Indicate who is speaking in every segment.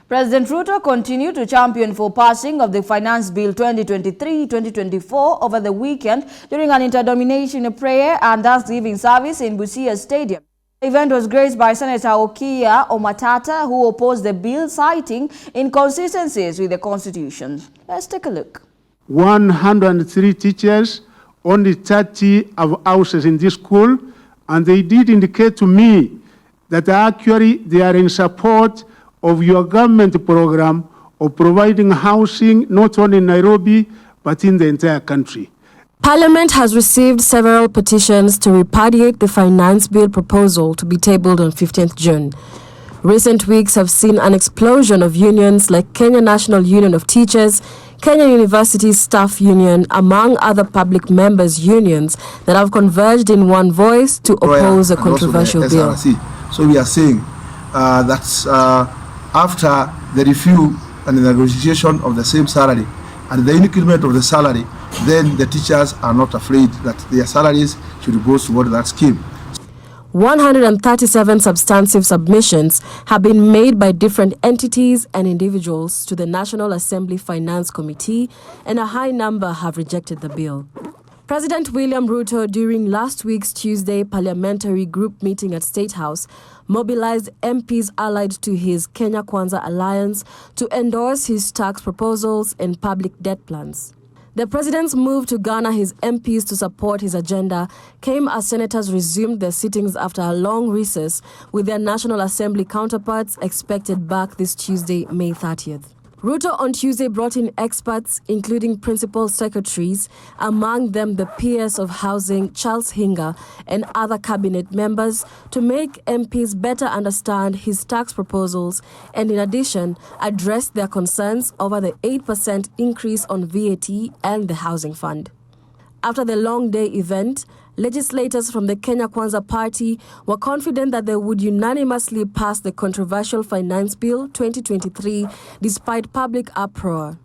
Speaker 1: President Ruto continued to champion for passing of the Finance Bill 2023-2024 over the weekend during an interdenominational prayer and Thanksgiving service in Busia Stadium. The event was graced by Senator Okiya Omtata, who opposed the bill, citing inconsistencies with the Constitution. Let's take a look.
Speaker 2: 103 teachers, only 30 of houses in this school, and they did indicate to me that actually they are in support of your government program of providing housing not only in Nairobi but in the entire country.
Speaker 3: Parliament has received several petitions to repudiate the finance bill proposal to be tabled on 15th June. Recent weeks have seen an explosion of unions like Kenya National Union of Teachers, Kenya University Staff Union, among other public members' unions that have converged in one voice to oppose a controversial bill.
Speaker 4: So we are saying that after the review and the negotiation of the same salary and the increment of the salary, then the teachers are not afraid that their salaries should go toward that scheme.
Speaker 3: 137 substantive submissions have been made by different entities and individuals to the National Assembly Finance Committee, and a high number have rejected the bill. President William Ruto, during last week's Tuesday parliamentary group meeting at State House, mobilized MPs allied to his Kenya Kwanza alliance to endorse his tax proposals and public debt plans. The president's move to garner his MPs to support his agenda came as senators resumed their sittings after a long recess, with their National Assembly counterparts expected back this Tuesday, May 30th. Ruto on Tuesday brought in experts, including principal secretaries, among them the PS of Housing, Charles Hinga, and other cabinet members, to make MPs better understand his tax proposals and, in addition, address their concerns over the 8% increase on VAT and the Housing Fund. After the long day event, legislators from the Kenya Kwanza Party were confident that they would unanimously pass the controversial Finance Bill 2023 despite public uproar.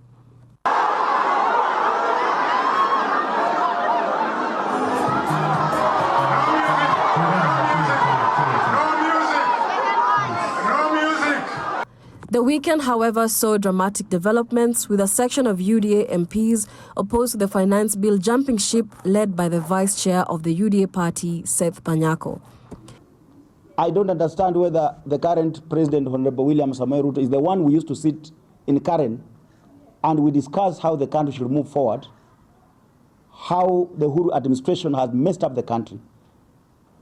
Speaker 3: The weekend, however, saw dramatic developments, with a section of UDA MPs opposed to the finance bill jumping ship, led by the vice chair of the UDA party, Seth Panyako.
Speaker 5: I don't understand whether the current president, Honorable William Samoei Ruto, is the one who used to sit in Karen and we discuss how the country should move forward, how the Uhuru administration has messed up the country.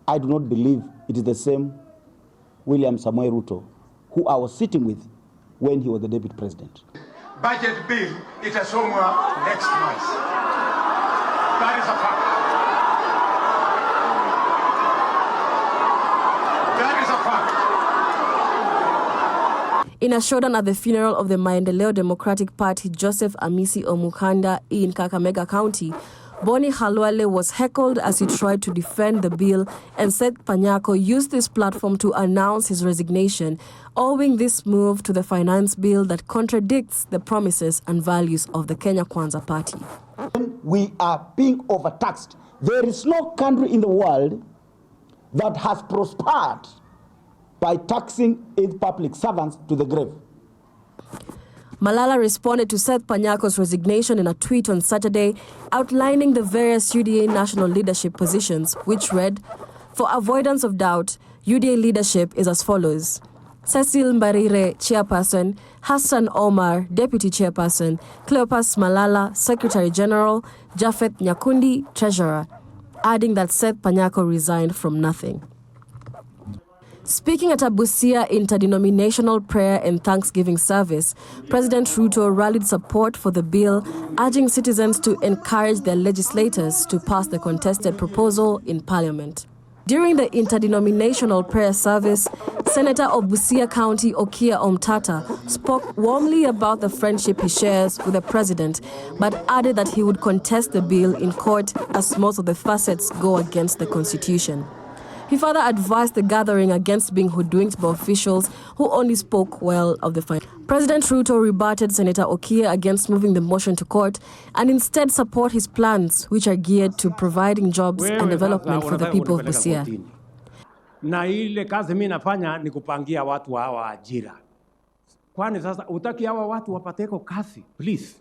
Speaker 5: I do not believe it is the same William Samoei Ruto who I was sitting with when he was the deputy president.
Speaker 6: Budget bill itasomwa next month. That is a fact. That is a fact.
Speaker 3: In a showdown at the funeral of the Maendeleo Democratic Party, Joseph Amisi Omukanda in Kakamega County, Boni Khalwale was heckled as he tried to defend the bill, and Seth Panyako used this platform to announce his resignation, owing this move to the finance bill that contradicts the promises and values of the Kenya Kwanza Party.
Speaker 5: We are being overtaxed. There is no country in the world that has prospered by taxing its public servants to the grave.
Speaker 3: Malala responded to Seth Panyako's resignation in a tweet on Saturday, outlining the various UDA national leadership positions, which read, "For avoidance of doubt, UDA leadership is as follows: Cecil Mbarire, Chairperson; Hassan Omar, Deputy Chairperson; Cleopas Malala, Secretary General; Japhet Nyakundi, Treasurer," adding that Seth Panyako resigned from nothing. Speaking at a Busia interdenominational prayer and Thanksgiving service, President Ruto rallied support for the bill, urging citizens to encourage their legislators to pass the contested proposal in Parliament. During the interdenominational prayer service, Senator of Busia County Okiya Omtata spoke warmly about the friendship he shares with the president, but added that he would contest the bill in court as most of the facets go against the Constitution. He further advised the gathering against being hoodwinked by officials who only spoke well of the fight. President Ruto rebutted Senator Okiya against moving the motion to court and instead support his plans, which are geared to providing jobs and development for the people of Busia.
Speaker 7: Na ile kazi mimi nafanya ni kupangia watu hawa ajira. Kwani sasa utaki hawa watu wapateko kasi, please.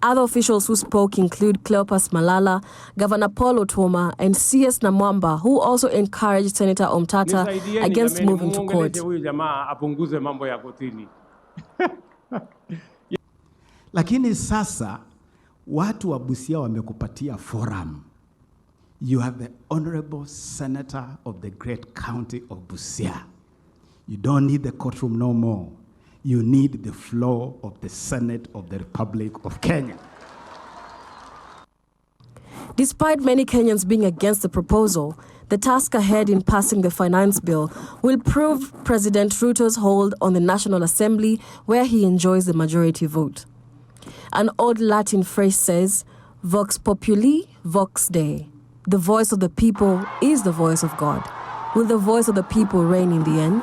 Speaker 3: Other officials who spoke include Cleopas Malala, Governor Paul Otuoma, and CS Namwamba, who also encouraged Senator Omtata against moving to court.
Speaker 8: Lakini sasa watu wa Busia wamekupatia forum. You are the honorable senator of the great county of Busia. You don't need the courtroom no more. You need the floor of the Senate of the Republic of Kenya.
Speaker 3: Despite many Kenyans being against the proposal, the task ahead in passing the finance bill will prove President Ruto's hold on the National Assembly, where he enjoys the majority vote. An old Latin phrase says, Vox populi, vox Dei. The voice of the people is the voice of God. Will the voice of the people reign in the end?